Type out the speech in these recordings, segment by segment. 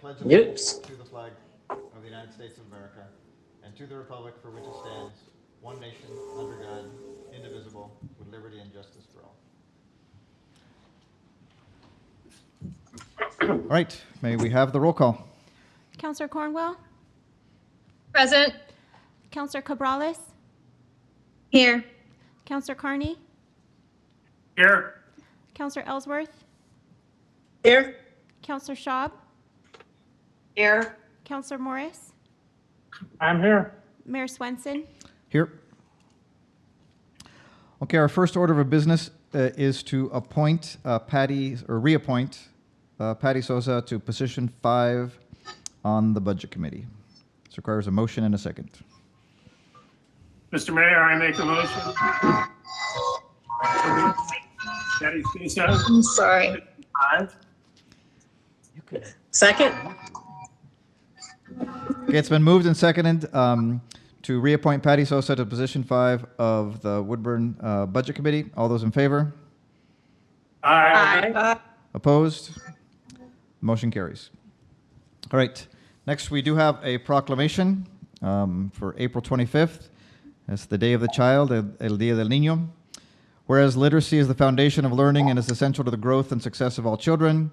pledge Yes. allegiance to the flag of the United States of America and to the republic for which it stands, one nation, under God, indivisible, with liberty and justice for all. All right, may we have the roll call? Counselor Cornwell, Present. Counselor Cabrales, Here. Counselor Carney, Here. Counselor Ellsworth, Here. Counselor Schaub, Here. Counselor Morris, I'm here. Mayor Swenson. Here. Okay, our first order of business is to appoint reappoint Patty Sosa to position 5 on the Budget Committee. This requires a motion and a second. Mr. Mayor, I make a motion. Patty Sosa, I'm sorry. 5. Second. Okay, it's been moved and seconded to reappoint Patty Sosa to position 5 of the Woodburn Budget Committee. All those in favor? Aye. Opposed? Motion carries. All right. Next, we do have a proclamation for April 25th. It's the Day of the Child, El Día del Niño. Whereas literacy is the foundation of learning and is essential to the growth and success of all children.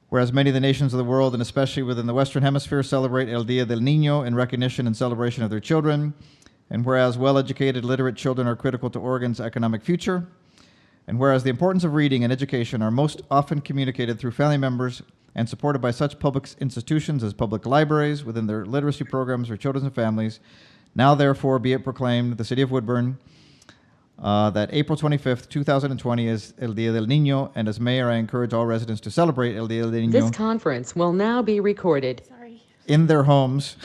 Whereas many of the nations of the world, and especially within the Western Hemisphere, celebrate El Día del Niño in recognition and celebration of their children. And whereas well-educated, literate children are critical to Oregon's economic future. And whereas the importance of reading and education are most often communicated through family members and supported by such public institutions as public libraries within their literacy programs for children and families, now therefore be it proclaimed, the City of Woodburn, that April 25th, 2020 is El Día del Niño, and as mayor, I encourage all residents to celebrate El Día del This Niño conference will now be recorded. Sorry. in their homes,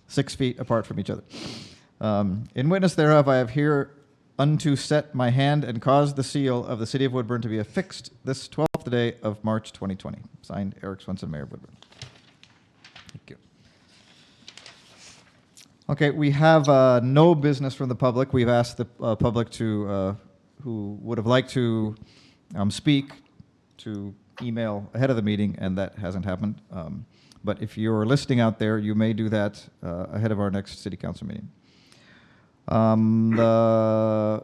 6 feet apart from each other. In witness thereof, I have hereunto set my hand and caused the seal of the City of Woodburn to be affixed this 12th day of March 2020. Signed, Eric Swenson, Mayor of Woodburn. Thank you. Okay, we have no business from the public. We've asked the public to, who would have liked to speak, to email ahead of the meeting, and that hasn't happened. But if you're listening out there, you may do that ahead of our next City Council meeting.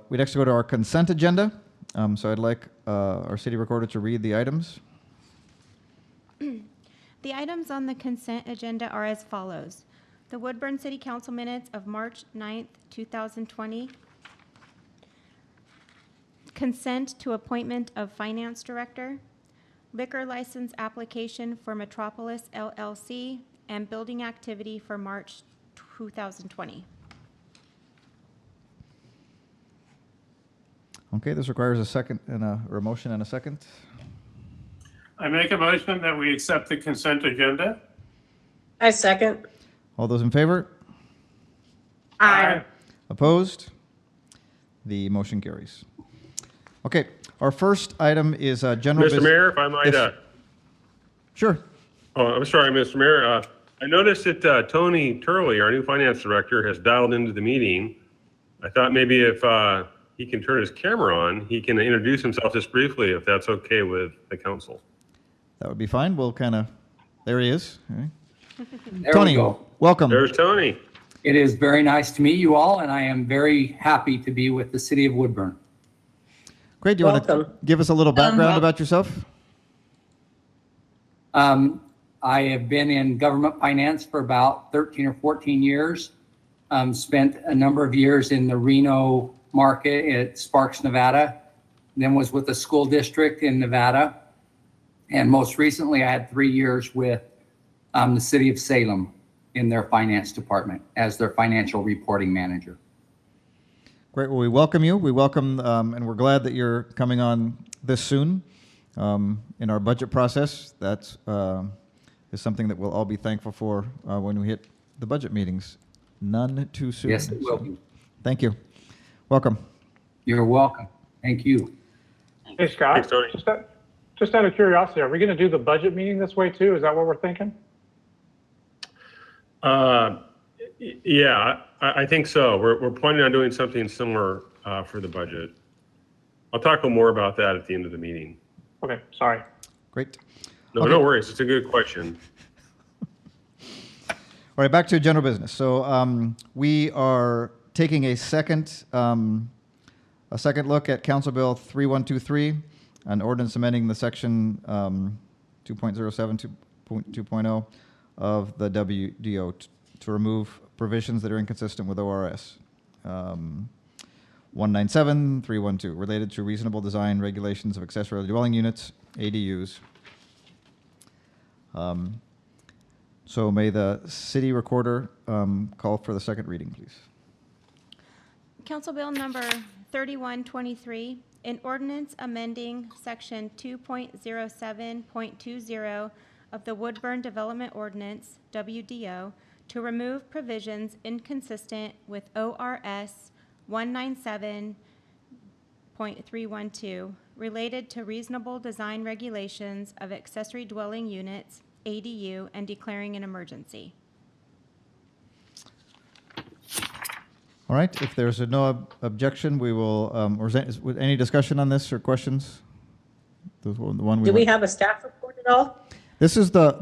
We next go to our consent agenda. So I'd like our City Recorder to read the items. The items on the consent agenda are as follows. The Woodburn City Council minutes of March 9th, 2020. Consent to appointment of finance director. Liquor license application for Metropolis LLC and building activity for March 2020. Okay, this requires a second and or a motion and a second. I make a motion that we accept the consent agenda. I second. All those in favor? Aye. Opposed? The motion carries. Okay, our first item is general Mr. business. Mayor, if I might, Yes. Sure. oh, I'm sorry, Mr. Mayor. I noticed that Tony Turley, our new finance director, has dialed into the meeting. I thought maybe if he can turn his camera on, he can introduce himself just briefly, if that's okay with the council. That would be fine. We'll kind of, there he is. All right. There Tony, we go. welcome. There's Tony. It is very nice to meet you all, and I am very happy to be with the City of Woodburn. Great. Do you want to Welcome. give us a little background about yourself? I have been in government finance for about 13 or 14 years. Spent a number of years in the Reno market at Sparks, Nevada, then was with the school district in Nevada. And most recently, I had 3 years with the City of Salem in their finance department as their financial reporting manager. Great. Well, we welcome you. We welcome, and we're glad that you're coming on this soon in our budget process. That is something that we'll all be thankful for when we hit the budget meetings. None too soon. Yes, it will be. Thank you. Welcome. You're welcome. Thank you. Hey, Scott. Thanks, Tony. Just out of curiosity, are we going to do the budget meeting this way too? Is that what we're thinking? Yeah, I think so. We're planning on doing something similar for the budget. I'll talk a little more about that at the end of the meeting. Okay, sorry. Great. No, Okay. no worries. It's a good question. All right, back to general business. So we are taking a second look at Council Bill 3123, an ordinance amending the section 2.07 2.0 of the WDO to remove provisions that are inconsistent with ORS 197312 related to reasonable design regulations of accessory dwelling units, ADUs. So may the city recorder call for the second reading, please. Council Bill number 3123, an ordinance amending section 2.07.20 of the Woodburn Development Ordinance, WDO, to remove provisions inconsistent with ORS 197.312 related to reasonable design regulations of accessory dwelling units, ADU, and declaring an emergency. All right, if there's no objection, we will, or is any discussion on this or questions? The one Do we went- have a staff report at all? This is the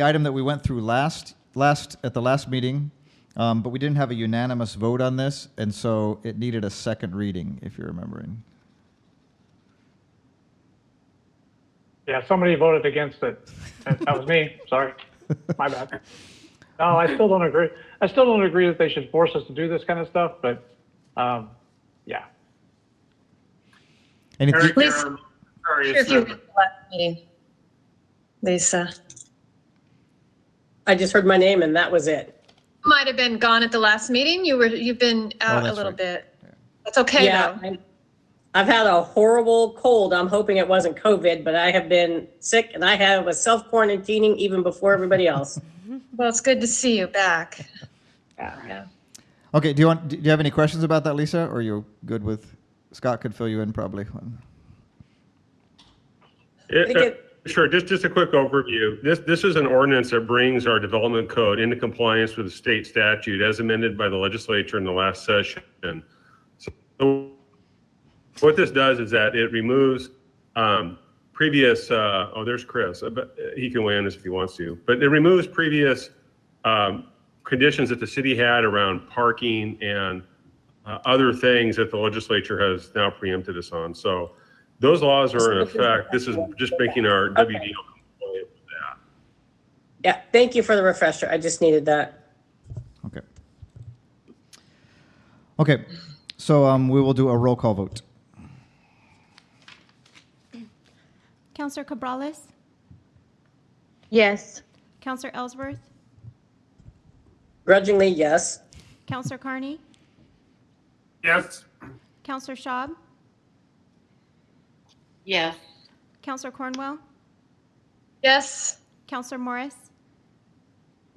item that we went through at the last meeting, but we didn't have a unanimous vote on this, and so it needed a second reading, if you're remembering. Yeah, somebody voted against it. That was me. Sorry. My bad. No, I still don't agree. I still don't agree that they should force us to do this kind of stuff, but yeah. Anything? Eric, Please. sorry, Sure, it's if you not- were at the last meeting, Lisa. I just heard my name and that was it. Might have been gone at the last meeting. You've been out a that's little right. bit. That's okay Yeah, though. I've had a horrible cold. I'm hoping it wasn't COVID, but I have been sick and I was self-quarantining even before everybody else. Well, it's good to see you back. Yeah. Okay, do you have any questions about that, Lisa, or are you good with, Scott could fill you in probably. think it- Sure, just a quick overview. This is an ordinance that brings our development code into compliance with the state statute as amended by the legislature in the last session. So what this does is that it removes previous, there's Chris, but he can weigh in this if he wants to, but it removes previous conditions that the city had around parking and other things that the legislature has now preempted us on. So those laws are in effect. This is just making our WDO compliant with that. Yeah, thank you for the refresher. I just needed that. Okay. Okay, so we will do a roll call vote. Counselor Cabrales? Yes. Counselor Ellsworth? Grudgingly, yes. Counselor Carney? Yes, Counselor Schaub? Yes. Counselor Cornwell? Yes. Counselor Morris?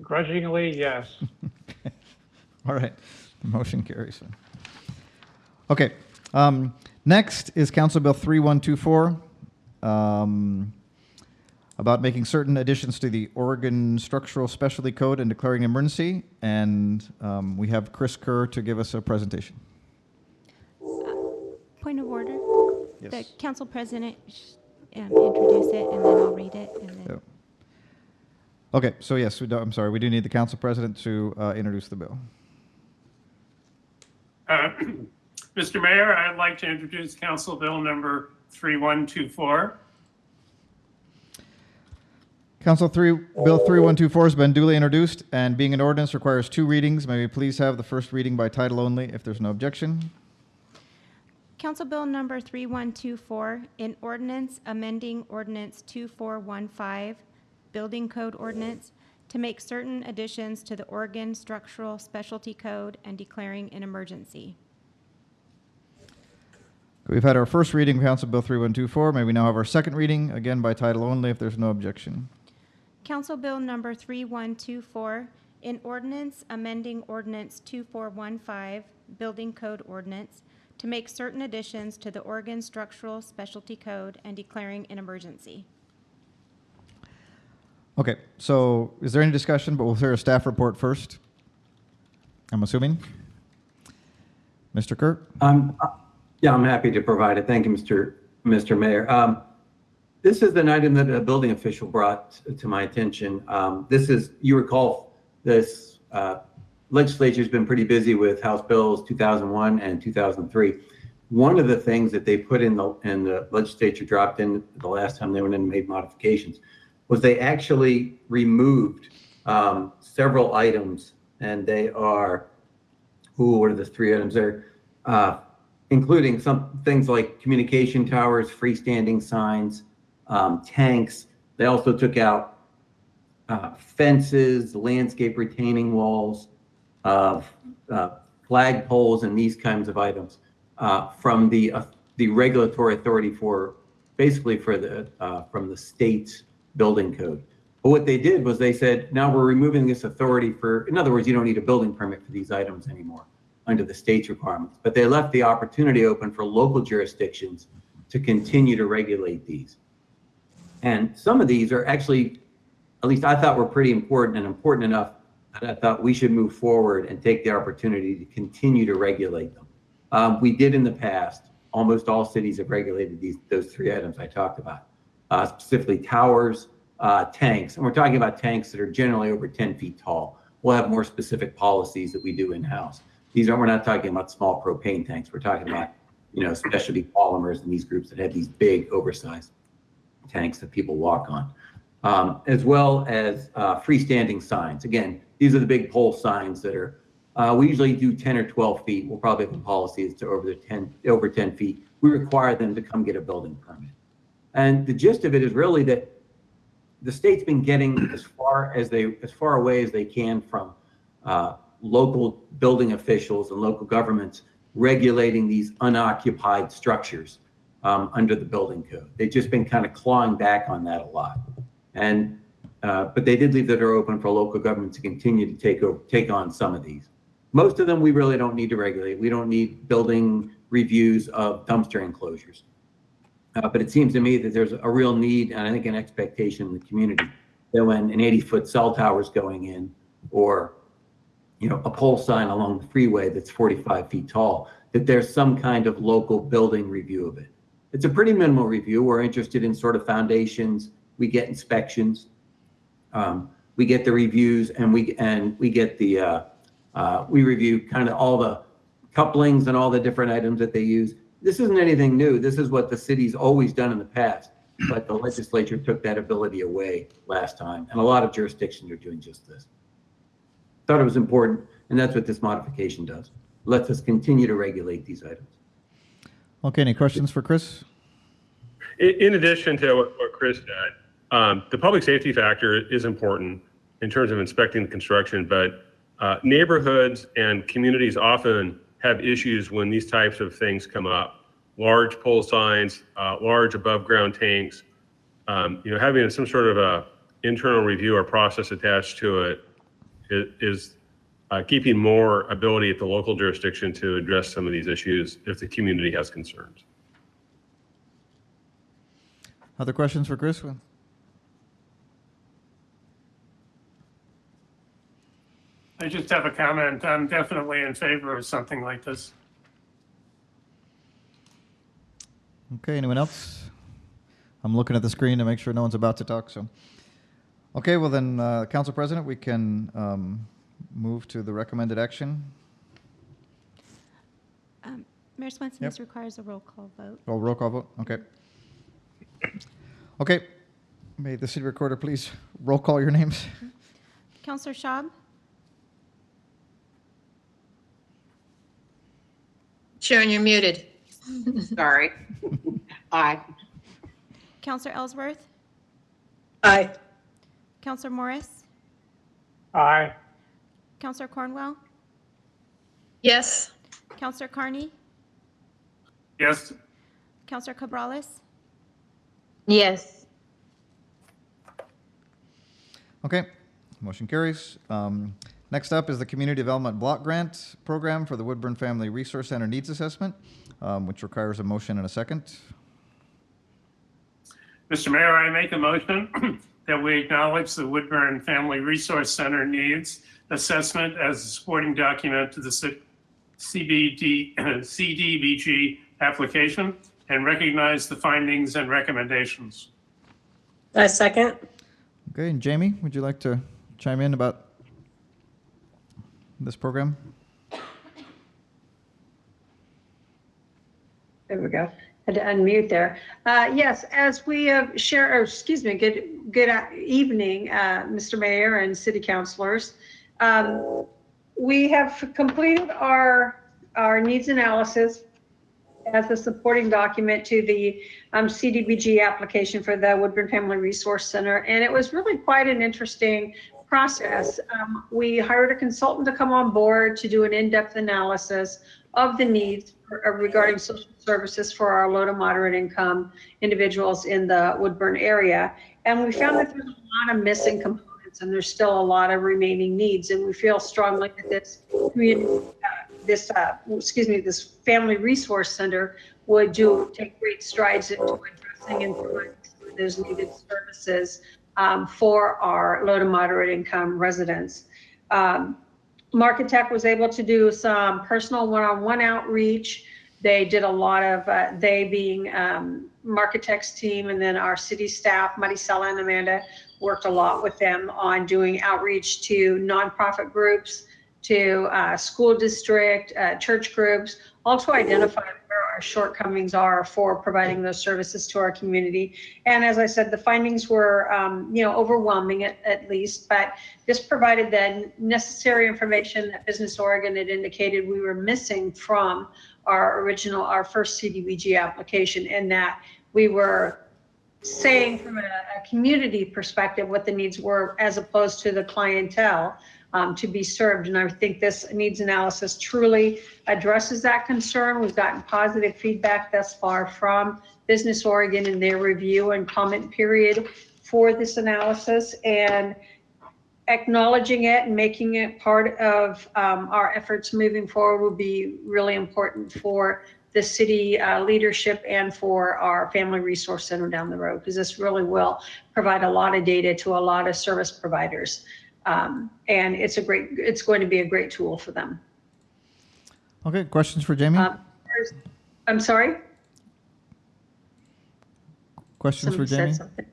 Grudgingly, yes. All right, the motion carries. Okay, next is Council Bill 3124, about making certain additions to the Oregon Structural Specialty Code and declaring an emergency. And we have Chris Kerr to give us a presentation. Point of order. The Yes. council president introduce it, and then I'll read it, and then. Yeah. Okay, so yes, I'm sorry, we do need the council president to introduce the bill. Mr. Mayor, I'd like to introduce Council Bill number 3124. Bill 3124 has been duly introduced, and being an ordinance requires two readings. May we please have the first reading by title only, if there's no objection? Council Bill number 3124, an ordinance amending ordinance 2415, Building Code Ordinance, to make certain additions to the Oregon Structural Specialty Code and declaring an emergency. We've had our first reading of Council Bill 3124. May we now have our second reading, again by title only, if there's no objection? Council Bill number 3124, an ordinance amending ordinance 2415, Building Code Ordinance, to make certain additions to the Oregon Structural Specialty Code and declaring an emergency. Okay, so is there any discussion, but we'll hear a staff report first, I'm assuming? Mr. Kerr? Yeah, I'm happy to provide it. Thank you, Mr. Mayor. This is an item that a building official brought to my attention. This is, you recall, this legislature's been pretty busy with House Bills 2001 and 2003. One of the things that they put in the legislature dropped in the last time they went in and made modifications was they actually removed several items, and they are, what are the 3 items there? Including some things like communication towers, freestanding signs, tanks. They also took out fences, landscape retaining walls, flag poles, and these kinds of items from the regulatory authority for basically for the from the state's building code. But what they did was they said, now we're removing this authority for, in other words, you don't need a building permit for these items anymore under the state's requirements. But they left the opportunity open for local jurisdictions to continue to regulate these. And some of these are actually, at least I thought, were pretty important and important enough that I thought we should move forward and take the opportunity to continue to regulate them. We did in the past. Almost all cities have regulated those 3 items I talked about, specifically towers, tanks. And we're talking about tanks that are generally over 10 feet tall. We'll have more specific policies that we do in-house. We're not talking about small propane tanks. We're talking about, specialty polymers and these groups that have these big oversized tanks that people walk on, as well as freestanding signs. Again, these are the big pole signs that are, we usually do 10 or 12 feet. We'll probably have a policy that's to over 10 feet. We require them to come get a building permit. And the gist of it is really that the state's been getting as far away as they can from local building officials and local governments regulating these unoccupied structures under the building code. They've just been kind of clawing back on that a lot. And but they did leave the door open for local government to continue to take on some of these. Most of them we really don't need to regulate. We don't need building reviews of dumpster enclosures. But it seems to me that there's a real need, and I think an expectation in the community, that when an 80-foot cell tower is going in, or a pole sign along the freeway that's 45 feet tall, that there's some kind of local building review of it. It's a pretty minimal review. We're interested in sort of foundations. We get inspections. We get the reviews, and we get the we review kind of all the couplings and all the different items that they use. This isn't anything new. This is what the city's always done in the past, but the legislature took that ability away last time, and a lot of jurisdictions are doing just this. Thought it was important, and that's what this modification does. Lets us continue to regulate these items. Okay, any questions for Chris? In addition to what Chris said, the public safety factor is important in terms of inspecting the construction, but neighborhoods and communities often have issues when these types of things come up. Large pole signs, large above ground tanks, having some sort of a internal review or process attached to it is keeping more ability at the local jurisdiction to address some of these issues if the community has concerns. Other questions for Chris? I just have a comment. I'm definitely in favor of something like this. Okay, anyone else? I'm looking at the screen to make sure no one's about to talk. So, okay, well then, Council President, we can move to the recommended action. Mayor Swenson, Yep. this requires a roll call vote. Oh, roll call vote. Okay. Okay. May the city recorder please roll call your names. Counselor Schaub, Sharon, you're muted. Sorry. Aye. Counselor Ellsworth, Aye. Counselor Morris, Aye. Counselor Cornwell, Yes. Counselor Carney, Yes, Counselor Cabrales, Yes. Okay, motion carries. Next up is the Community Development Block Grant Program for the Woodburn Family Resource Center Needs Assessment, which requires a motion and a second. Mr. Mayor, I make a motion that we acknowledge the Woodburn Family Resource Center needs assessment as a supporting document to the CDBG application and recognize the findings and recommendations. I second. Okay, and Jamie, would you like to chime in about this program? There we go. Had to unmute there. Yes, as we have shared, or excuse me, good evening, Mr. Mayor and city councilors. We have completed our needs analysis as a supporting document to the CDBG application for the Woodburn Family Resource Center. And it was really quite an interesting process. We hired a consultant to come on board to do an in-depth analysis of the needs regarding social services for our low to moderate income individuals in the Woodburn area. And we found that there's a lot of missing components and there's still a lot of remaining needs. And we feel strongly that this community, this Family Resource Center would take great strides into addressing and providing some of those needed services for our low to moderate income residents. Marketech was able to do some personal one-on-one outreach. They did a lot of, they being Marketech's team, and then our city staff, Maricela and Amanda, worked a lot with them on doing outreach to nonprofit groups, to school district, church groups, all to identify where our shortcomings are for providing those services to our community. And as I said, the findings were, overwhelming at least, but this provided the necessary information that Business Oregon had indicated we were missing from our first CDBG application, and that we were saying from a community perspective what the needs were as opposed to the clientele to be served. And I think this needs analysis truly addresses that concern. We've gotten positive feedback thus far from Business Oregon in their review and comment period for this analysis, and acknowledging it and making it part of our efforts moving forward will be really important for the city leadership and for our Family Resource Center down the road, because this really will provide a lot of data to a lot of service providers. And it's going to be a great tool for them. Okay, questions for Jamie? I'm sorry? Questions for Somebody Jamie? said something.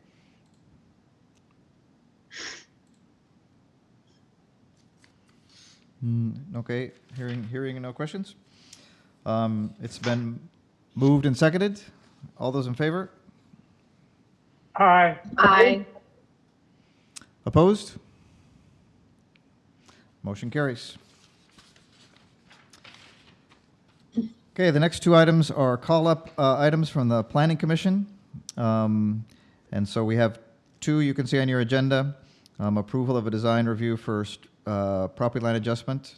Okay, hearing no questions. It's been moved and seconded. All those in favor? Aye. Aye. Opposed? Motion carries. Okay, the next two items are call-up items from the Planning Commission. And so we have two you can see on your agenda. Approval of a design review for property line adjustment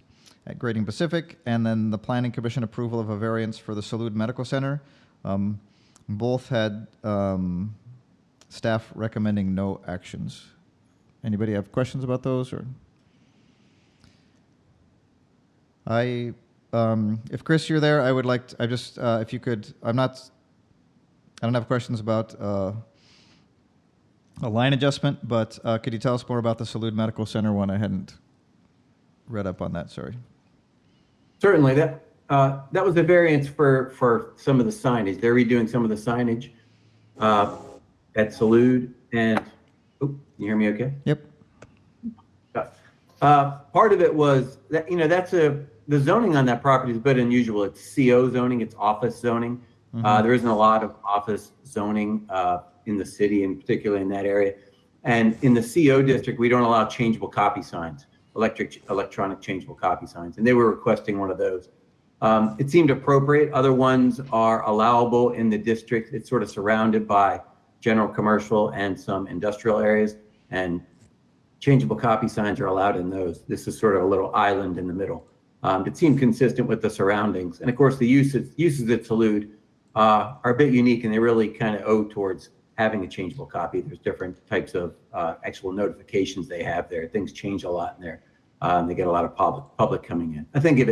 at Grading Pacific, and then the Planning Commission approval of a variance for the Salud Medical Center. Both had staff recommending no actions. Anybody have questions about those, or? If Chris, you're there, I would like to, if you could, I don't have questions about a line adjustment, but could you tell us more about the Salud Medical Center one? I hadn't read up on that, sorry. Certainly, that was a variance for some of the signage. They're redoing some of the signage at Salud, and, can you hear me okay? Yep. Part of it was that, the zoning on that property is a bit unusual. It's CO zoning, it's office zoning. Mm-hmm. There isn't a lot of office zoning in the city, and particularly in that area. And in the CO district, we don't allow changeable copy signs, electronic changeable copy signs, and they were requesting one of those. It seemed appropriate. Other ones are allowable in the district. It's sort of surrounded by general commercial and some industrial areas, and changeable copy signs are allowed in those. This is sort of a little island in the middle. It seemed consistent with the surroundings. And of course, the uses at Salud are a bit unique, and they really kind of owe towards having a changeable copy. There's different types of actual notifications they have there. Things change a lot in there. They get a lot of public coming in. I think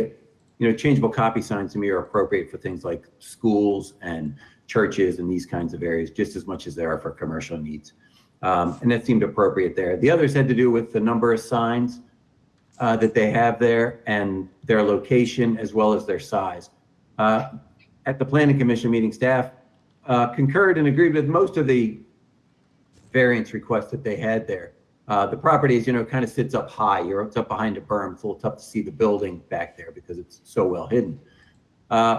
changeable copy signs to me are appropriate for things like schools and churches and these kinds of areas, just as much as they are for commercial needs. And that seemed appropriate there. The others had to do with the number of signs that they have there and their location as well as their size. At the Planning Commission meeting, staff concurred and agreed with most of the variance request that they had there. The property is, kind of sits up high. It's up behind a berm. It's a little tough to see the building back there because it's so well hidden,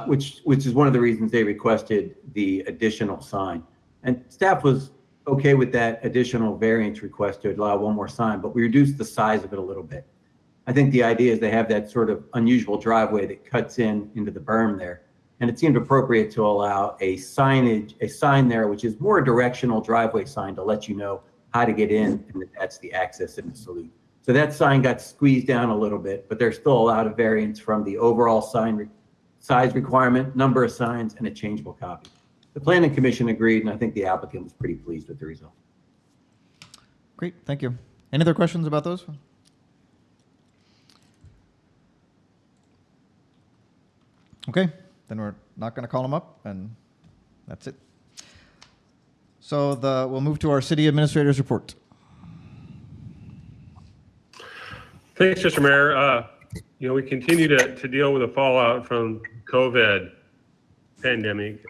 which is one of the reasons they requested the additional sign. And staff was okay with that additional variance request to allow one more sign, but we reduced the size of it a little bit. I think the idea is they have that sort of unusual driveway that cuts into the berm there. And it seemed appropriate to allow a sign there, which is more a directional driveway sign to let you know how to get in, and that's the access and the salute. So that sign got squeezed down a little bit, but they're still allowed a variance from the overall sign size requirement, number of signs, and a changeable copy. The Planning Commission agreed, and I think the applicant was pretty pleased with the result. Great, thank you. Any other questions about those? Okay, then we're not going to call them up, and that's it. So we'll move to our city administrator's report. Thanks, Mr. Mayor. We continue to deal with the fallout from COVID pandemic.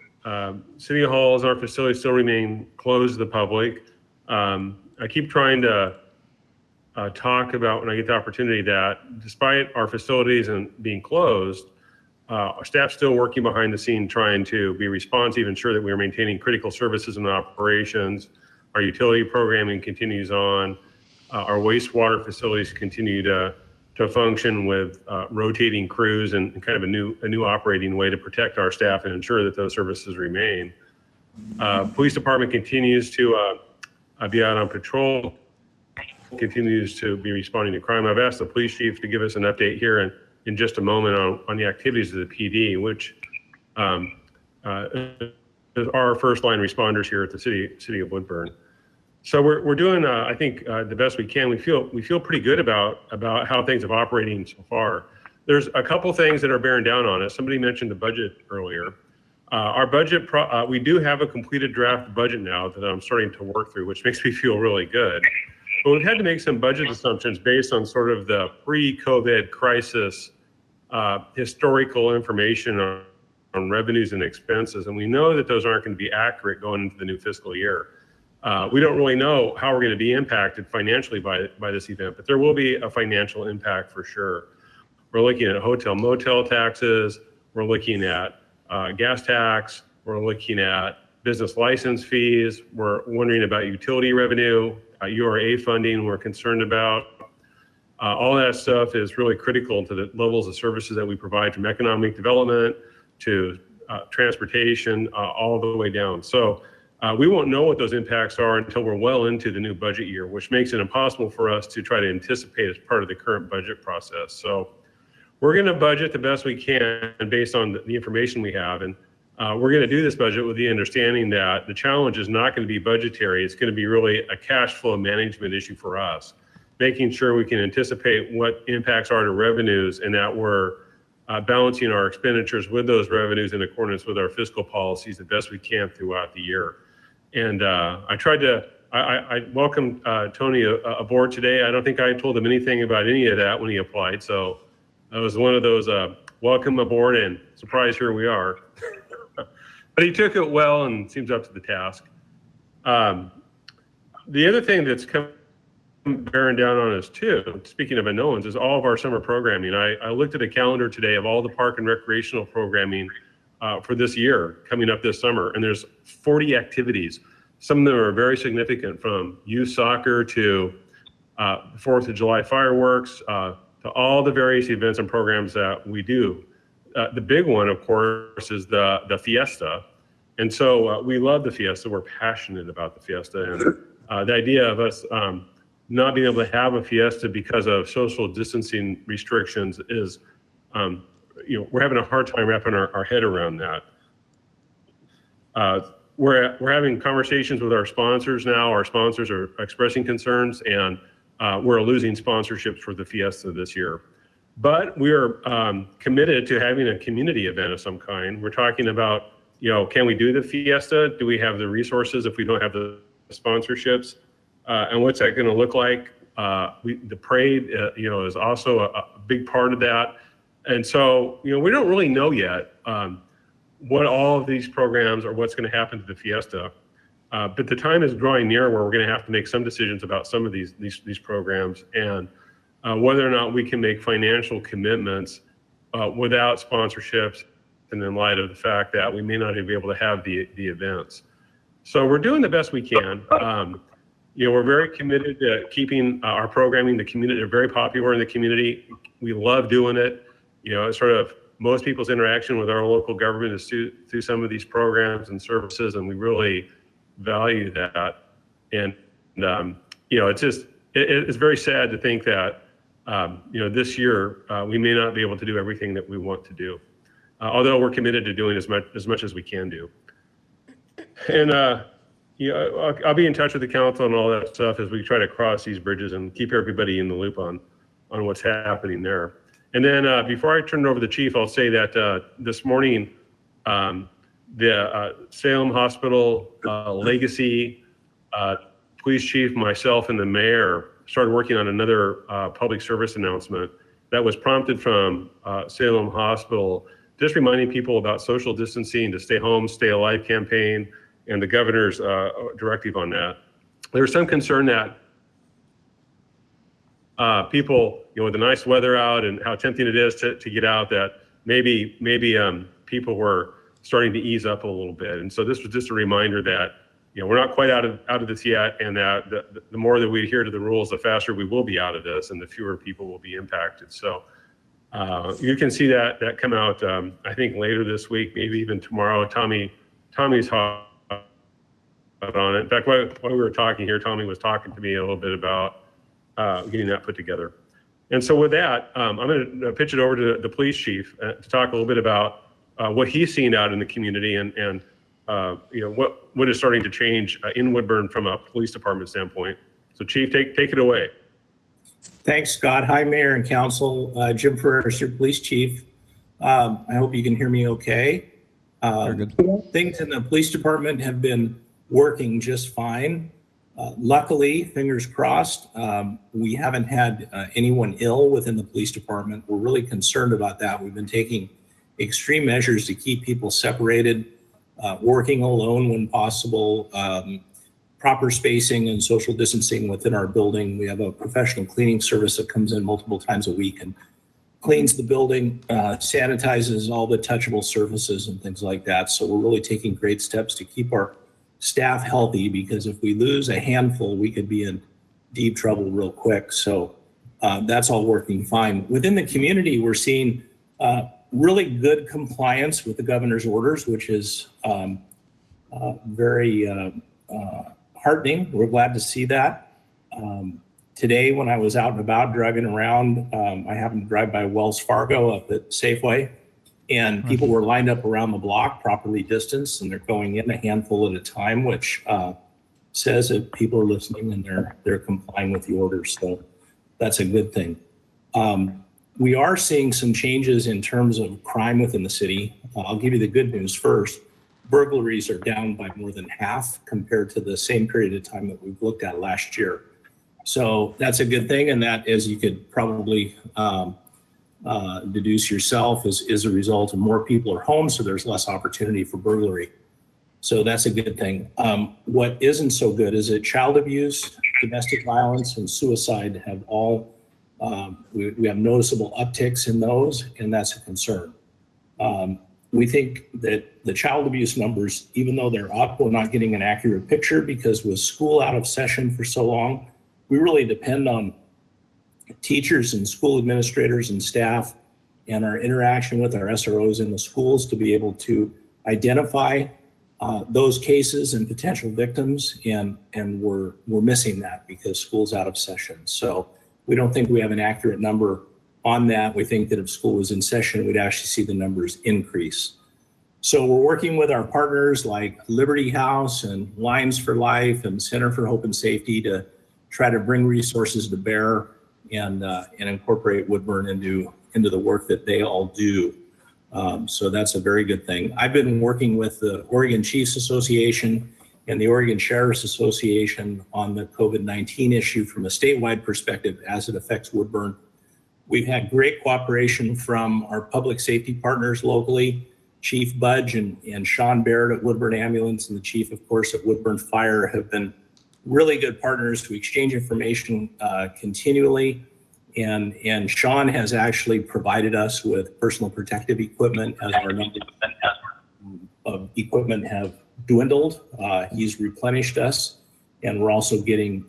City halls and our facilities still remain closed to the public. I keep trying to talk about, when I get the opportunity, that despite our facilities and being closed, our staff's still working behind the scene trying to be responsive, ensure that we are maintaining critical services and operations. Our utility programming continues on. Our wastewater facilities continue to function with rotating crews and kind of a new operating way to protect our staff and ensure that those services remain. Police department continues to be out on patrol, continues to be responding to crime. I've asked the police chief to give us an update here in just a moment on the activities of the PD, which is our first line responders here at the city of Woodburn. So we're doing, I think, the best we can. We feel pretty good about how things have operating so far. There's a couple things that are bearing down on us. Somebody mentioned the budget earlier. Our budget, we do have a completed draft budget now that I'm starting to work through, which makes me feel really good. But we've had to make some budget assumptions based on sort of the pre-COVID crisis historical information on revenues and expenses. And we know that those aren't going to be accurate going into the new fiscal year. We don't really know how we're going to be impacted financially by this event, but there will be a financial impact for sure. We're looking at hotel motel taxes. We're looking at gas tax. We're looking at business license fees. We're wondering about utility revenue, URA funding we're concerned about. All that stuff is really critical to the levels of services that we provide, from economic development to transportation, all the way down. So we won't know what those impacts are until we're well into the new budget year, which makes it impossible for us to try to anticipate as part of the current budget process. So we're going to budget the best we can based on the information we have. And we're going to do this budget with the understanding that the challenge is not going to be budgetary. It's going to be really a cash flow management issue for us, making sure we can anticipate what impacts are to revenues and that we're balancing our expenditures with those revenues in accordance with our fiscal policies the best we can throughout the year. And I welcomed Tony aboard today. I don't think I told him anything about any of that when he applied. So that was one of those welcome aboard and surprise, here we are. But he took it well and seems up to the task. The other thing that's bearing down on us too, speaking of unknowns, is all of our summer programming. I looked at a calendar today of all the park and recreational programming for this year coming up this summer, and there's 40 activities. Some of them are very significant, from youth soccer to 4th of July fireworks to all the various events and programs that we do. The big one, of course, is the Fiesta. And so we love the Fiesta. We're passionate about the Fiesta. And the idea of us not being able to have a Fiesta because of social distancing restrictions is, we're having a hard time wrapping our head around that. We're having conversations with our sponsors now. Our sponsors are expressing concerns, and we're losing sponsorships for the Fiesta this year. But we are committed to having a community event of some kind. We're talking about, can we do the Fiesta? Do we have the resources if we don't have the sponsorships? And what's that going to look like? The parade, is also a big part of that. And so, we don't really know yet what all of these programs or what's going to happen to the Fiesta. But the time is drawing near where we're going to have to make some decisions about some of these programs, and whether or not we can make financial commitments without sponsorships, and in light of the fact that we may not even be able to have the events. So we're doing the best we can. We're very committed to keeping our programming, the community, they're very popular in the community. We love doing it. Sort of most people's interaction with our local government is through some of these programs and services, and we really value that. And it's very sad to think that this year we may not be able to do everything that we want to do, although we're committed to doing as much as we can do. And I'll be in touch with the council and all that stuff as we try to cross these bridges and keep everybody in the loop on what's happening there. And then before I turn it over to the chief, I'll say that this morning, the Salem Hospital Legacy police chief, myself, and the mayor started working on another public service announcement that was prompted from Salem Hospital, just reminding people about social distancing, to stay home, stay alive campaign, and the governor's directive on that. There was some concern that people, with the nice weather out and how tempting it is to get out, that maybe people were starting to ease up a little bit. And so this was just a reminder that we're not quite out of this yet, and that the more that we adhere to the rules, the faster we will be out of this, and the fewer people will be impacted. So you can see that come out, I think later this week, maybe even tomorrow. Tommy's hot on it. In fact, while we were talking here, Tommy was talking to me a little bit about getting that put together. And so with that, I'm going to pitch it over to the police chief to talk a little bit about what he's seen out in the community, and what is starting to change in Woodburn from a police department standpoint. So Chief, take it away. Thanks, Scott. Hi, Mayor and Council. Jim Ferris, your police chief. I hope you can hear me okay. Very good. Things in the police department have been working just fine. Luckily, fingers crossed, we haven't had anyone ill within the police department. We're really concerned about that. We've been taking extreme measures to keep people separated, working alone when possible, proper spacing and social distancing within our building. We have a professional cleaning service that comes in multiple times a week and cleans the building, sanitizes all the touchable surfaces and things like that. So we're really taking great steps to keep our staff healthy, because if we lose a handful, we could be in deep trouble real quick. So that's all working fine. Within the community, we're seeing really good compliance with the governor's orders, which is very heartening. We're glad to see that. Today, when I was out and about driving around, I happened to drive by Wells Fargo up at Safeway, and people were lined up around the block, properly distanced, and they're going in a handful at a time, which says that people are listening and they're complying with the orders. So that's a good thing. We are seeing some changes in terms of crime within the city. I'll give you the good news first. Burglaries are down by more than half compared to the same period of time that we've looked at last year. So that's a good thing, and that, as you could probably deduce yourself, is a result of more people are home, so there's less opportunity for burglary. So that's a good thing. What isn't so good is that child abuse, domestic violence, and suicide have all, we have noticeable upticks in those, and that's a concern. We think that the child abuse numbers, even though they're up, we're not getting an accurate picture, because with school out of session for so long, we really depend on teachers and school administrators and staff and our interaction with our SROs in the schools to be able to identify those cases and potential victims, and we're missing that because school's out of session. So we don't think we have an accurate number on that. We think that if school was in session, we'd actually see the numbers increase. So we're working with our partners like Liberty House and Lions for Life and Center for Hope and Safety to try to bring resources to bear and incorporate Woodburn into the work that they all do. So that's a very good thing. I've been working with the Oregon Chiefs Association and the Oregon Sheriff's Association on the COVID-19 issue from a statewide perspective as it affects Woodburn. We've had great cooperation from our public safety partners locally Chief Budge and Sean Barrett at Woodburn Ambulance and the chief, of course, at Woodburn Fire have been really good partners. We exchange information continually. And Sean has actually provided us with personal protective equipment as our number of equipment have dwindled. He's replenished us, and we're also getting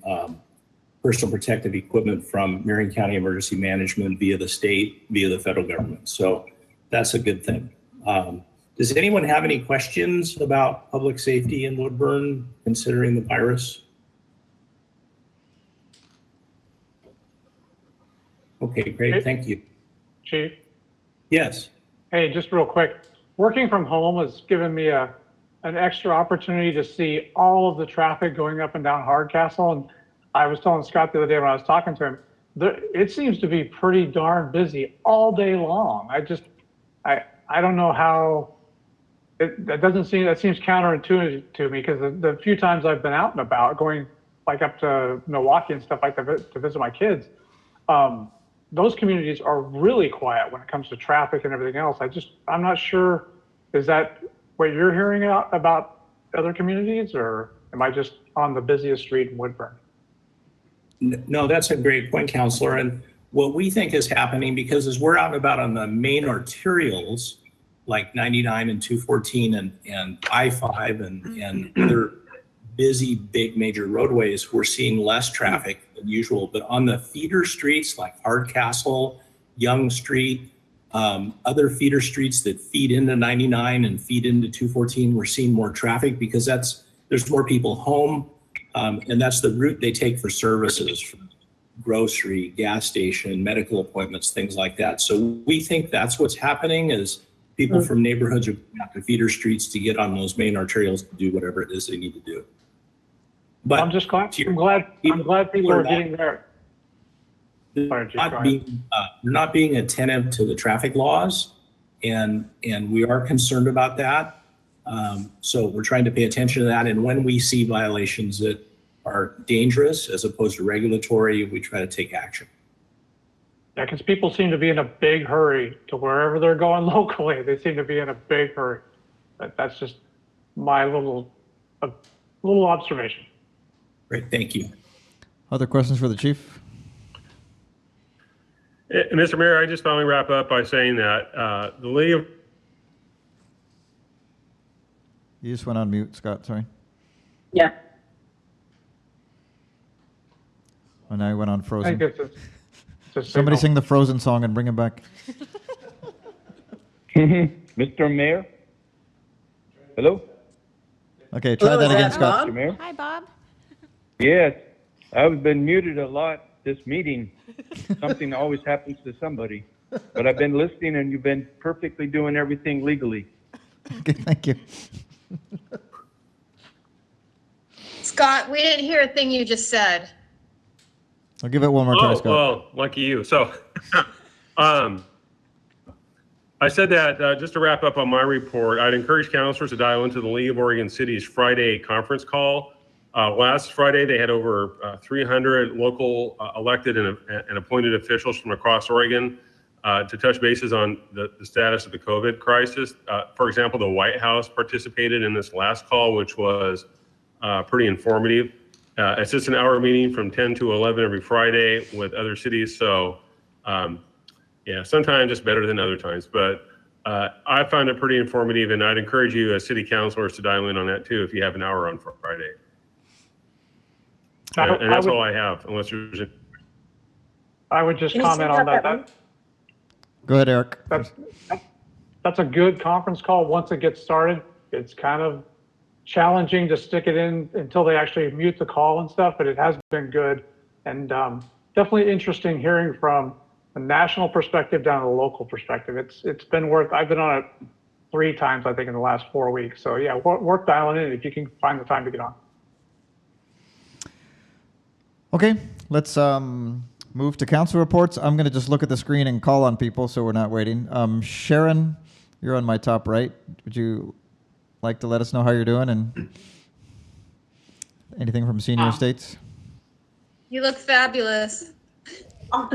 personal protective equipment from Marion County Emergency Management via the state, via the federal government. So that's a good thing. Does anyone have any questions about public safety in Woodburn considering the virus? Okay, great. Thank you. Chief? Yes. Hey, just real quick. Working from home has given me an extra opportunity to see all of the traffic going up and down Hardcastle. And I was telling Scott the other day when I was talking to him, it seems to be pretty darn busy all day long. I don't know how, that seems counterintuitive to me, because the few times I've been out and about going like up to Milwaukee and stuff like that to visit my kids, those communities are really quiet when it comes to traffic and everything else. I'm not sure, is that what you're hearing about other communities, or am I just on the busiest street in Woodburn? No, that's a great point, Counselor. And what we think is happening, because as we're out and about on the main arterials, like 99 and 214 and I-5 and other busy, big major roadways, we're seeing less traffic than usual. But on the feeder streets like Hardcastle, Young Street, other feeder streets that feed into 99 and feed into 214, we're seeing more traffic because there's more people home. And that's the route they take for services, from grocery, gas station, medical appointments, things like that. So we think that's what's happening, is people from neighborhoods are going out to feeder streets to get on those main arterials to do whatever it is they need to do. But I'm just glad. I'm glad people are getting there. Not being attentive to the traffic laws, and we are concerned about that. So we're trying to pay attention to that. And when we see violations that are dangerous as opposed to regulatory, we try to take action. Yeah, because people seem to be in a big hurry to wherever they're going locally. They seem to be in a big hurry. That's just my little observation. Great, thank you. Other questions for the chief? Mr. Mayor, I just finally wrap up by saying that the League of... You just went on mute, Scott, sorry. Yeah. Oh, now you went on I Frozen. guess it's Somebody sing the Frozen song and bring him back. Mr. Mayor? Hello? Okay, try that again, Scott. Mr. Mayor? Hi, Bob. Yes, I've been muted a lot this meeting. Something always happens to somebody. But I've been listening, and you've been perfectly doing everything legally. Okay, thank you. Scott, we didn't hear a thing you just said. I'll give it one more try, Scott. Well, lucky you. So, I said that just to wrap up on my report, I'd encourage counselors to dial into the League of Oregon Cities Friday conference call. Last Friday, they had over 300 local elected and appointed officials from across Oregon to touch bases on the status of the COVID crisis. For example, the White House participated in this last call, which was pretty informative. It's just an hour meeting from 10 to 11 every Friday with other cities. So yeah, sometimes it's better than other times, but I found it pretty informative, and I'd encourage you as city councilors to dial in on that too if you have an hour on Friday. And that's all I have, unless there's a... I would just comment on that. Go ahead, Eric. That's a good conference call. Once it gets started, it's kind of challenging to stick it in until they actually mute the call and stuff, but it has been good, and definitely interesting hearing from a national perspective down to the local perspective. It's been worth, I've been on it 3 times, I think, in the last 4 weeks. So yeah, worth dialing in if you can find the time to get on. Okay, let's move to council reports. I'm going to just look at the screen and call on people so we're not waiting. Sharon, you're on my top right. Would you like to let us know how you're doing and anything from Senior Estates? You look fabulous. Oh,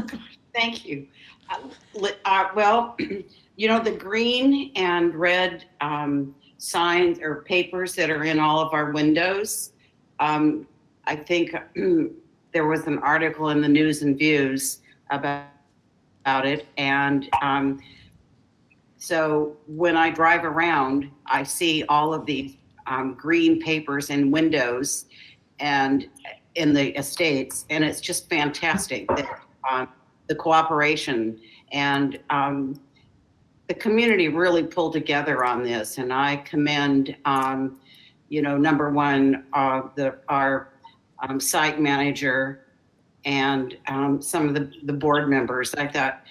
thank you. Well, the green and red signs or papers that are in all of our windows. I think there was an article in the News and Views about it. And so when I drive around, I see all of these green papers in windows and in the estates. And it's just fantastic that the cooperation and the community really pulled together on this. And I commend, number one, our site manager and some of the board members. I thought,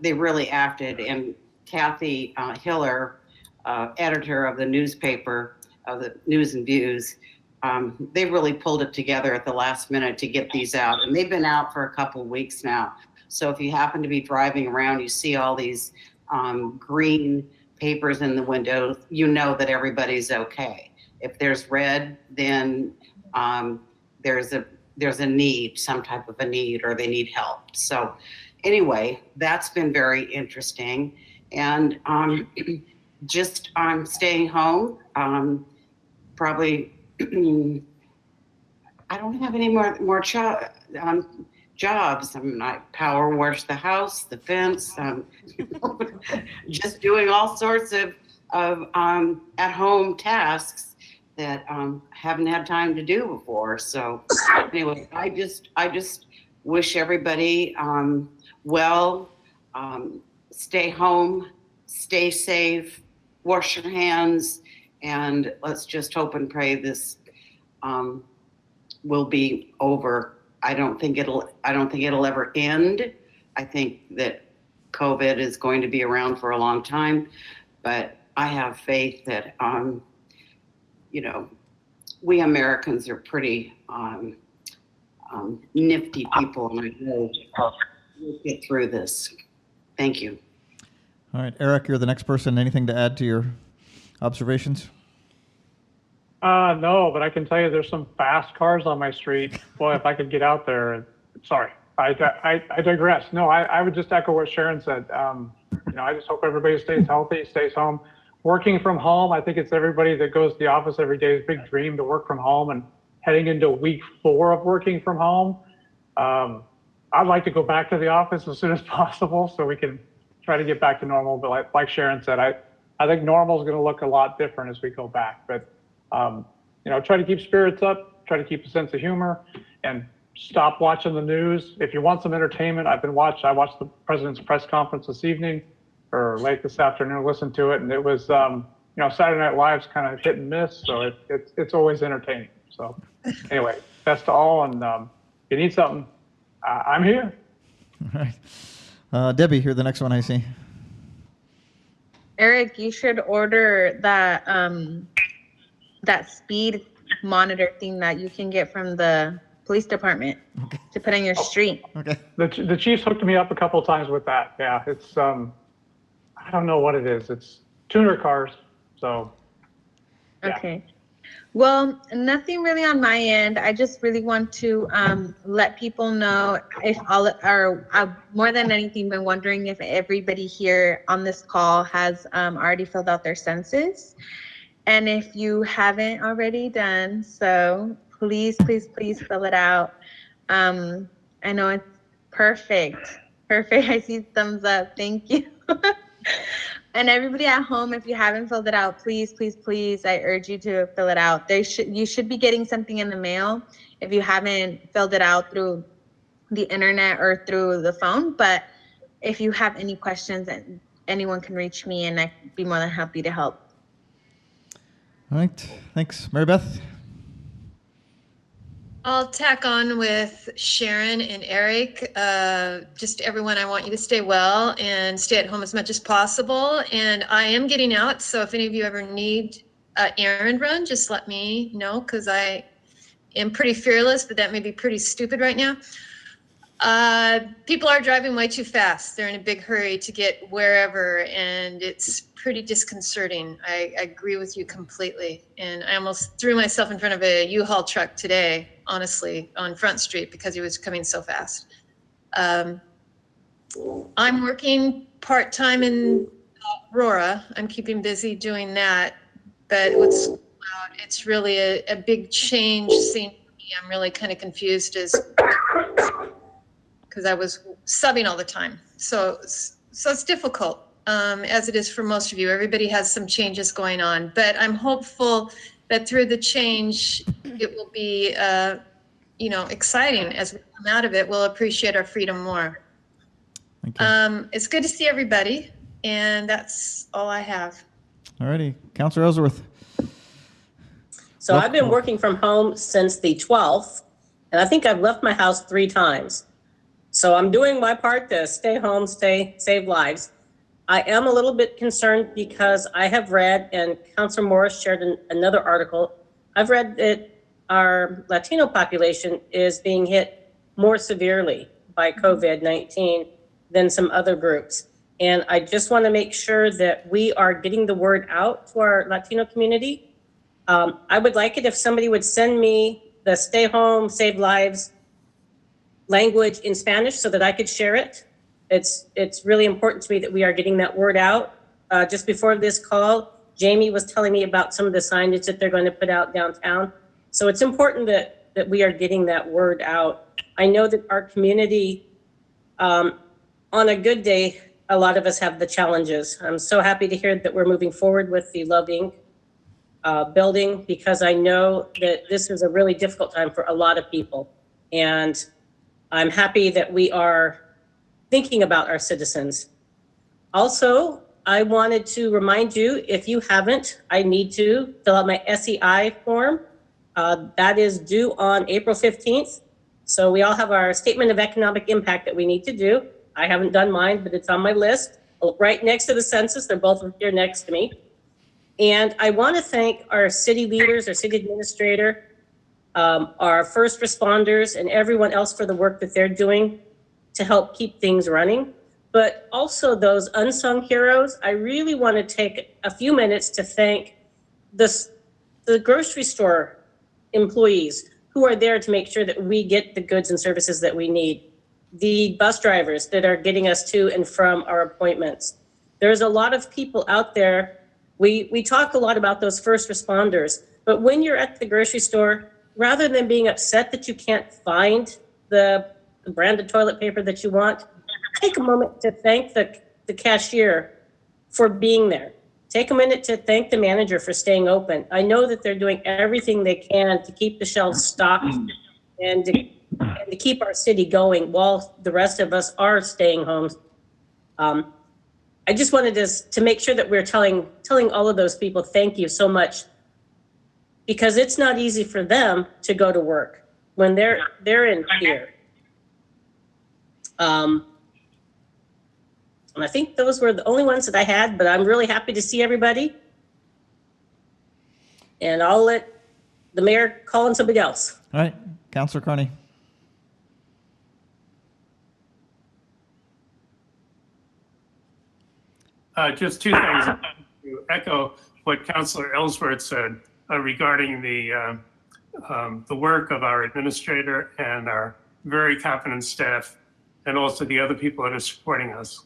they really acted. And Kathy Hiller, editor of the newspaper, of the News and Views, they really pulled it together at the last minute to get these out. And they've been out for a couple of weeks now. So if you happen to be driving around, you see all these green papers in the window, you know that everybody's okay. If there's red, then there's a need, some type of a need, or they need help. So anyway, that's been very interesting. And just staying home, probably, I don't have any more jobs. I mean, I power wash the house, the fence, just doing all sorts of at-home tasks that haven't had time to do before. So anyway, I just wish everybody well. Stay home, stay safe, wash your hands, and let's just hope and pray this will be over. I don't think it'll ever end. I think that COVID is going to be around for a long time, but I have faith that we Americans are pretty nifty people, and I know we'll get through this. Thank you. All right, Eric, you're the next person. Anything to add to your observations? No, but I can tell you there's some fast cars on my street. Boy, if I could get out there. Sorry, I digress. No, I would just echo what Sharon said. I just hope everybody stays healthy, stays home. Working from home, I think it's everybody that goes to the office every day's big dream to work from home, and heading into week 4 of working from home. I'd like to go back to the office as soon as possible so we can try to get back to normal. But like Sharon said, I think normal is going to look a lot different as we go back. But try to keep spirits up, try to keep a sense of humor, and stop watching the news. If you want some entertainment, I watched the president's press conference this evening, or late this afternoon, listened to it, and it was, Saturday Night Live's kind of hit and miss, so it's always entertaining. So anyway, best to all, and if you need something, I'm here. All right. Debbie, you're the next one I see. Eric, you should order that that speed monitor thing that you can get from the police department to put on your street. Okay. The Chiefs hooked me up a couple of times with that. Yeah, it's I don't know what it is. It's tuner cars. So. Yeah. Okay. Well, nothing really on my end. I just really want to let people know if all are, I've more than anything been wondering if everybody here on this call has already filled out their census. And if you haven't already done so, please, please, please fill it out. I know it's perfect. Perfect. I see thumbs up. Thank you. And everybody at home, if you haven't filled it out, please, please, please, I urge you to fill it out. You should be getting something in the mail if you haven't filled it out through the internet or through the phone. But if you have any questions, anyone can reach me, and I'd be more than happy to help. All right. Thanks. Mary Beth? I'll tack on with Sharon and Eric. Just everyone, I want you to stay well and stay at home as much as possible. And I am getting out, so if any of you ever need an errand run, just let me know, because I am pretty fearless, but that may be pretty stupid right now. People are driving way too fast. They're in a big hurry to get wherever, and it's pretty disconcerting. I agree with you completely. And I almost threw myself in front of a U-Haul truck today, honestly, on Front Street, because he was coming so fast. I'm working part-time in Aurora. I'm keeping busy doing that. But what's out, it's really a big change scene for me. I'm really kind of confused as because I was subbing all the time. So it's difficult, as it is for most of you. Everybody has some changes going on, but I'm hopeful that through the change, it will be, exciting. As we come out of it, we'll appreciate our freedom more. It's good to see everybody, and that's all I have. All righty. Councilor Ellsworth. So I've been working from home since the 12th, and I think I've left my house 3 times. So I'm doing my part to stay home, save lives. I am a little bit concerned because I have read, and Councilor Morris shared another article, I've read that our Latino population is being hit more severely by COVID-19 than some other groups. And I just want to make sure that we are getting the word out to our Latino community. I would like it if somebody would send me the stay home, save lives language in Spanish so that I could share it. It's really important to me that we are getting that word out. Just before this call, Jamie was telling me about some of the signage that they're going to put out downtown. So it's important that we are getting that word out. I know that our community, on a good day, a lot of us have the challenges. I'm so happy to hear that we're moving forward with the Love Inc. Building, because I know that this is a really difficult time for a lot of people. And I'm happy that we are thinking about our citizens. Also, I wanted to remind you, if you haven't, I need to fill out my SEI form. That is due on April 15th. So we all have our statement of economic impact that we need to do. I haven't done mine, but it's on my list, right next to the census. They're both here next to me. And I want to thank our city leaders, our city administrator, our first responders, and everyone else for the work that they're doing to help keep things running. But also those unsung heroes, I really want to take a few minutes to thank the grocery store employees who are there to make sure that we get the goods and services that we need. The bus drivers that are getting us to and from our appointments. There's a lot of people out there. We talk a lot about those first responders, but when you're at the grocery store, rather than being upset that you can't find the branded toilet paper that you want, take a moment to thank the cashier for being there. Take a minute to thank the manager for staying open. I know that they're doing everything they can to keep the shelves stocked and to keep our city going while the rest of us are staying home. I just wanted to make sure that we're telling all of those people thank you so much, because it's not easy for them to go to work when they're in fear. And I think those were the only ones that I had, but I'm really happy to see everybody. And I'll let the mayor call on somebody else. All right, Councilor Carney. Just 2 things to echo what Councilor Ellsworth said regarding the work of our administrator and our very competent staff, and also the other people that are supporting us.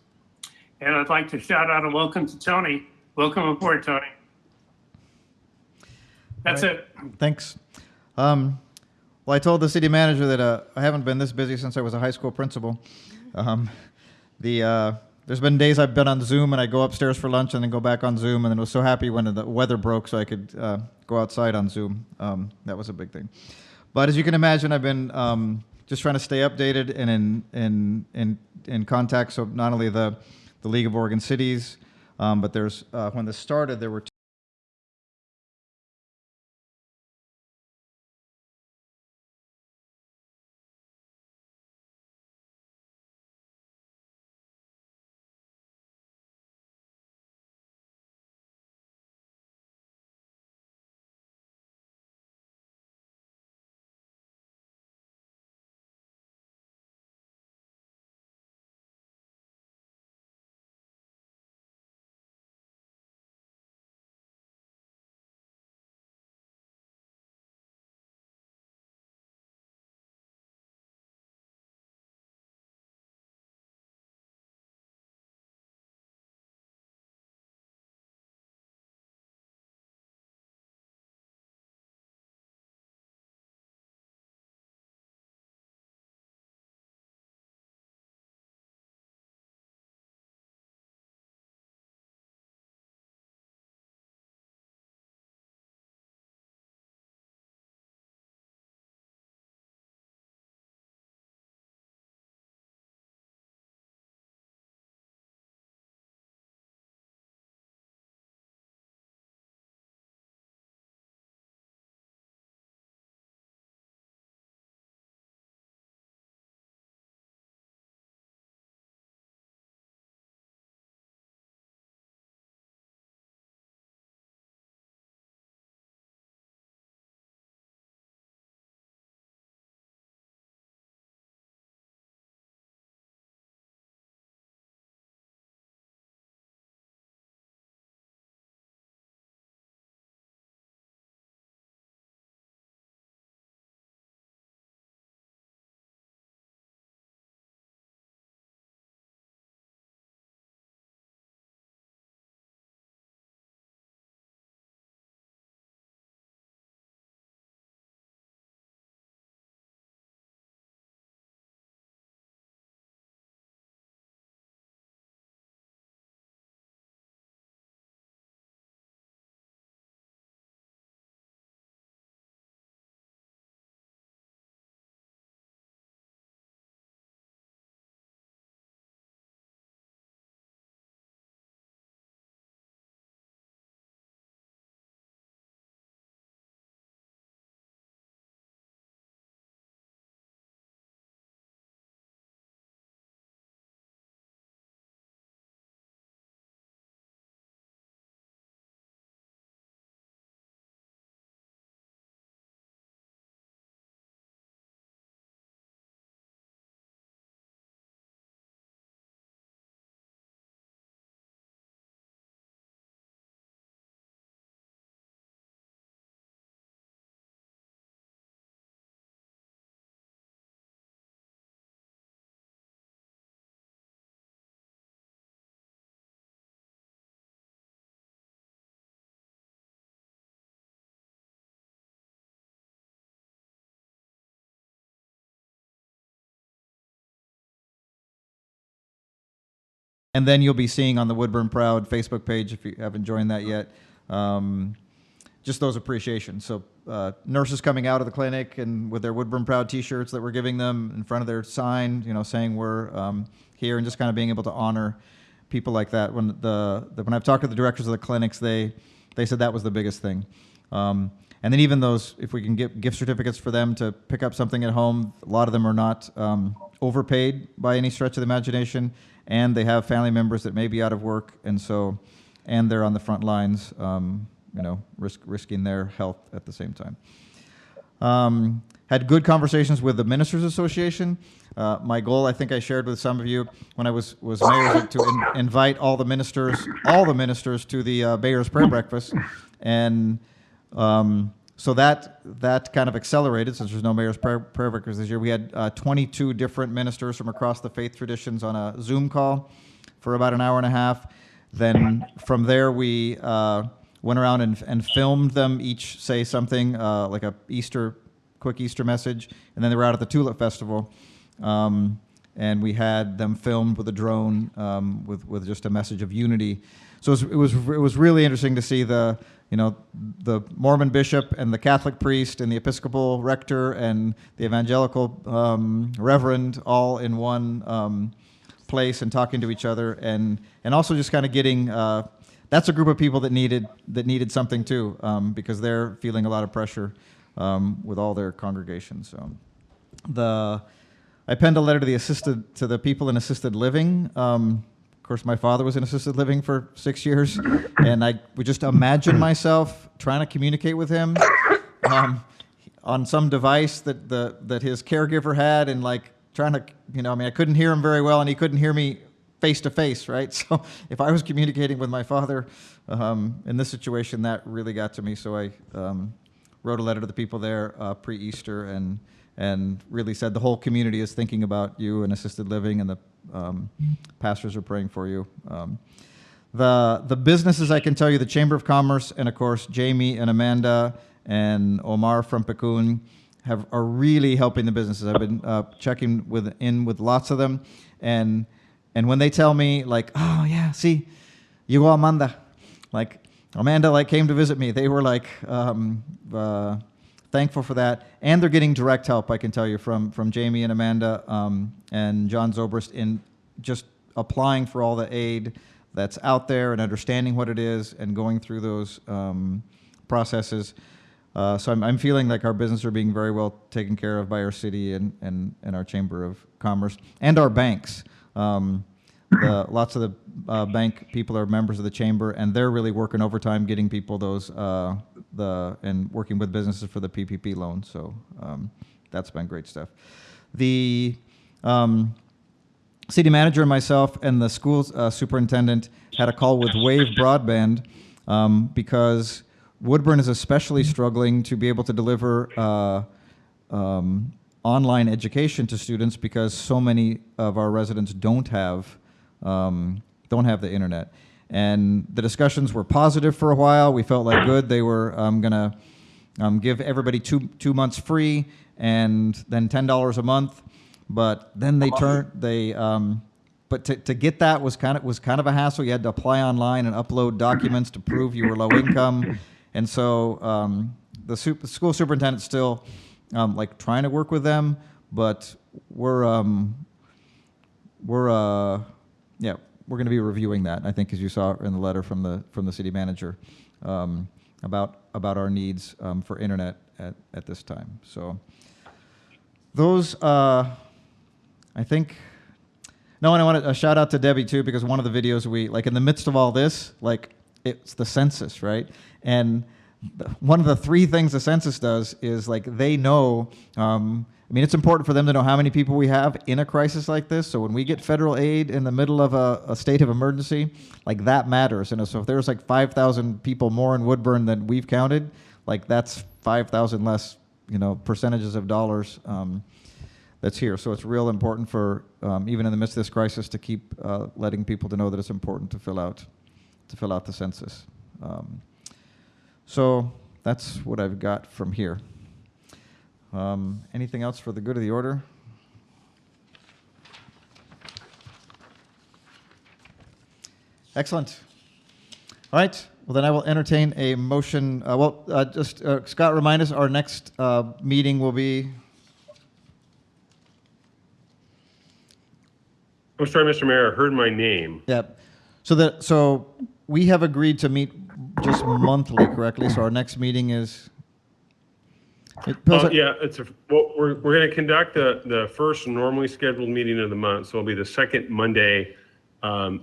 And I'd like to shout out a welcome to Tony. Welcome aboard, Tony. That's it. Thanks. Well, I told the city manager that I haven't been this busy since I was a high school principal. There's been days I've been on Zoom and I go upstairs for lunch and then go back on Zoom, and then was so happy when the weather broke so I could go outside on Zoom. That was a big thing. But as you can imagine, I've been just trying to stay updated and in contact. So not only the League of Oregon Cities, but there's when this started, there were And then you'll be seeing on the Woodburn Proud Facebook page, if you haven't joined that yet, just those appreciations. So nurses coming out of the clinic and with their Woodburn Proud T-shirts that we're giving them in front of their sign, saying we're here, and just kind of being able to honor people like that. When I've talked to the directors of the clinics, they said that was the biggest thing. And then even those, if we can get gift certificates for them to pick up something at home, a lot of them are not overpaid by any stretch of the imagination, and they have family members that may be out of work, and they're on the front lines, risking their health at the same time. Had good conversations with the Ministers Association. My goal, I think I shared with some of you when I was mayor, to invite all the ministers to the Mayor's Prayer Breakfast, and so that kind of accelerated since there's no Mayor's Prayer Breakfast this year. We had 22 different ministers from across the faith traditions on a Zoom call for about an hour and a half. Then from there we went around and filmed them each say something like a quick Easter message, and then they were out at the Tulip Festival, and we had them filmed with a drone with just a message of unity. So it was really interesting to see the Mormon bishop and the Catholic priest and the Episcopal rector and the evangelical reverend all in one place and talking to each other, and also just kind of getting that's a group of people that needed something too, because they're feeling a lot of pressure with all their congregations. So I penned a letter to the people in assisted living. Of course, my father was in assisted living for 6 years, and I would just imagine myself trying to communicate with him on some device that his caregiver had, and like trying to, I couldn't hear him very well, and he couldn't hear me face to face, right? So if I was communicating with my father in this situation, that really got to me. So I wrote a letter to the people there pre-Easter and really said the whole community is thinking about you in assisted living, and the pastors are praying for you. The businesses, I can tell you, the Chamber of Commerce, and of course Jamie and Amanda and Omar from Pecun are really helping the businesses. I've been checking with lots of them, and when they tell me like, oh yeah, see, llegó Amanda, like Amanda came to visit me, they were like thankful for that, and they're getting direct help, I can tell you, from Jamie and Amanda and John Zobrist in just applying for all the aid that's out there and understanding what it is and going through those processes. So I'm feeling like our businesses are being very well taken care of by our city and our Chamber of Commerce and our banks. Lots of the bank people are members of the chamber, and they're really working overtime getting people those and working with businesses for the PPP loan. So that's been great stuff. The city manager and myself and the school superintendent had a call with Wave Broadband because Woodburn is especially struggling to be able to deliver online education to students because so many of our residents don't have the internet. And the discussions were positive for a while. We felt like good. They were going to give everybody two months free and then $10 a month. But then but to get that was kind of a hassle. You had to apply online and upload documents to prove you were low income. And so the school superintendent's still trying to work with them, but we're going to be reviewing that, I think, as you saw in the letter from the city manager, about our needs for internet at this time. So those, I think. No, and I want to shout out to Debbie too, because one of the videos we in the midst of all this, it's the census, right? And one of the three things the census does is they know. It's important for them to know how many people we have in a crisis like this. So when we get federal aid in the middle of a state of emergency, that matters. And so if there's 5,000 people more in Woodburn than we've counted, that's 5,000 less, percentages of dollars that's here. So it's real important for even in the midst of this crisis to keep letting people to know that it's important to fill out the census. So that's what I've got from here. Anything else for the good of the order? Excellent. All right. Well, then I will entertain a motion. Scott, remind us, our next meeting will be. I'm sorry, Mr. Mayor, I heard my name. Yeah. So we have agreed to meet just monthly, correctly? So our next meeting is. Yeah, we're going to conduct the first normally scheduled meeting of the month. So it'll be the second Monday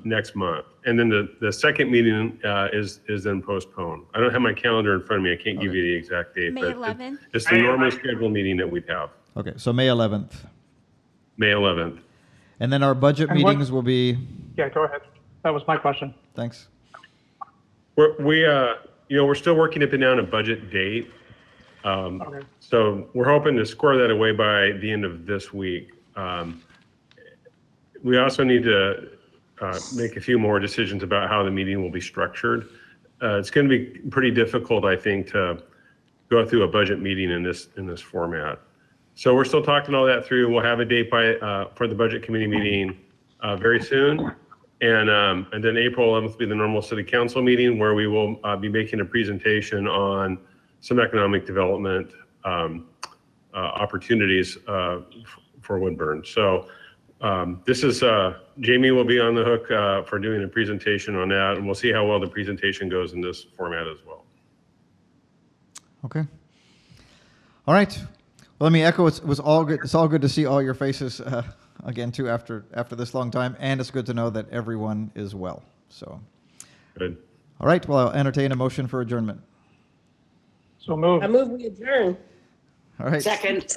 next month. And then the second meeting is then postponed. I don't have my calendar in front of me. I can't give you the exact date. May but 11th? It's the normally scheduled meeting that we'd have. Okay, so May 11th. May 11th. And then our budget And what- meetings will be. Yeah, go ahead. That was my question. Thanks. We're still working up and down a budget date. Okay. So we're hoping to square that away by the end of this week. We also need to make a few more decisions about how the meeting will be structured. It's going to be pretty difficult, I think, to go through a budget meeting in this format. So we're still talking all that through. We'll have a date for the budget committee meeting very soon. And then April 11th will be the normal city council meeting where we will be making a presentation on some economic development opportunities for Woodburn. So this is, Jamie will be on the hook for doing a presentation on that, and we'll see how well the presentation goes in this format as well. Okay. All right. Well, let me echo. It was all good. It's all good to see all your faces again too after this long time, and it's good to know that everyone is well. So. Good. All right. Well, I'll entertain a motion for adjournment. So moved. I move we adjourn. All right. Second.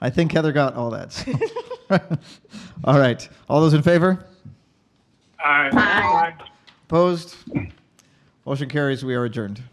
I think Heather got all that. So. All right. All those in favor? Aye. Opposed? Motion carries. We are adjourned.